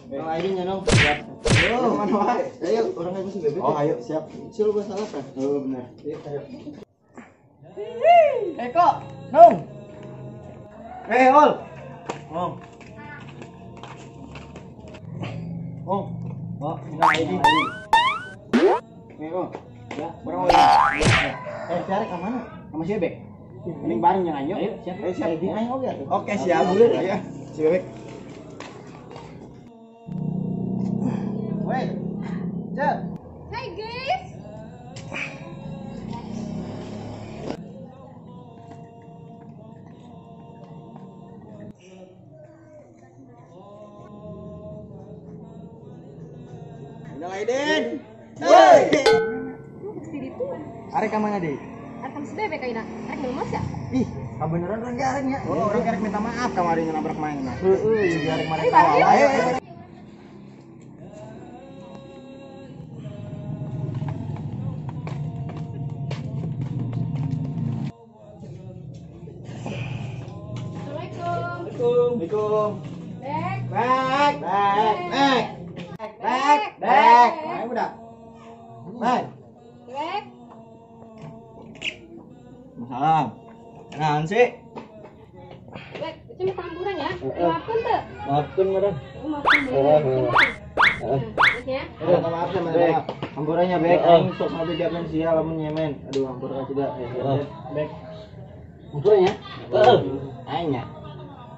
Yang lainnya dong. Siap. Ayo, mana wae? Ayo, orangnya masih bebek. Oh, ayo, siap. Sil gua salah kan? Oh, benar. Ayo. Eko, Nung. Ol. Oh. Oh. Oh, ini. Eko. Ya, berapa lagi? Cari ke mana? Sama si bebek. Ini bareng yang ayo. Ayo, siap. Ayo, siap. Ayo, oke, siap. Ayo, si bebek. Wait. Cek. Hai guys. Udah Aiden. Hey. Sini tuh. Arek ka mana deui? Arek kamu sebebek ayeuna. Arek mau mas ya? Ih, beneran orang arek Oh, orang arek minta maaf kemarin nabrak main. Heeh, jadi arek kemarin. Ayo. Assalamualaikum. Bek. Bek. Ayo budak. Bek. Bek. Masalah. Naon sih? Bek, cuma tamburan ya. Maafkan tuh. Maafkan meureun. Maafkan ya. Maaf ya, Bek. Ampurannya Bek. Aing sok ngabedakeun sia lamun nyemen. Aduh, ampura tidak. Bek. Ampurannya? Heeh. Aingnya.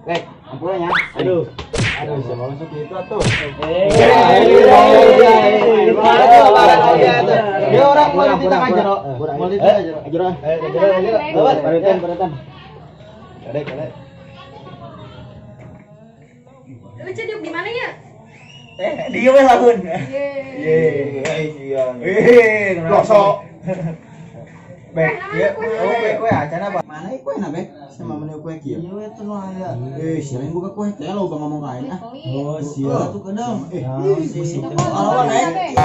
Bek, ampurannya. Aduh. Bisa masuk itu atuh. Dia orang mau dititang ajero. Mau dititang ajero. Ajero. Paretan. Kadek. Lu ceduk di mana ya? Dia we lagun. Ye. Losok. Bek, ya, kue acan apa? Mana kue na Bek? Sama mana kue kieu? Iya we teh nu aya. Selain buka kue teh lo bang ngomong kain ah. Oh, sia tuh kedang. Alawan Bek.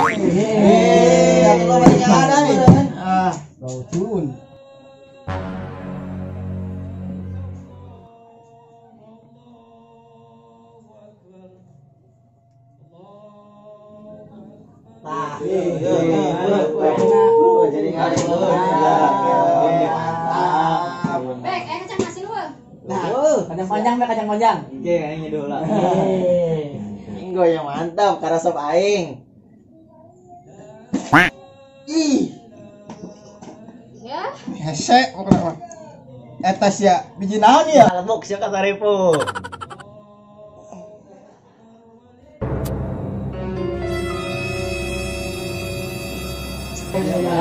Atuh lo banyak ada nih. Ah, kau tun. Nah, jadi ngari Bek, kacang masin lu. kacang panjang Bek, kacang panjang. Oke, aing dulu lah. Inggo yang mantap, karasop aing. Ih. Ya. Hese, kenapa? Eta sia biji naon ya? Almuk sia ka Sarifu. Benar.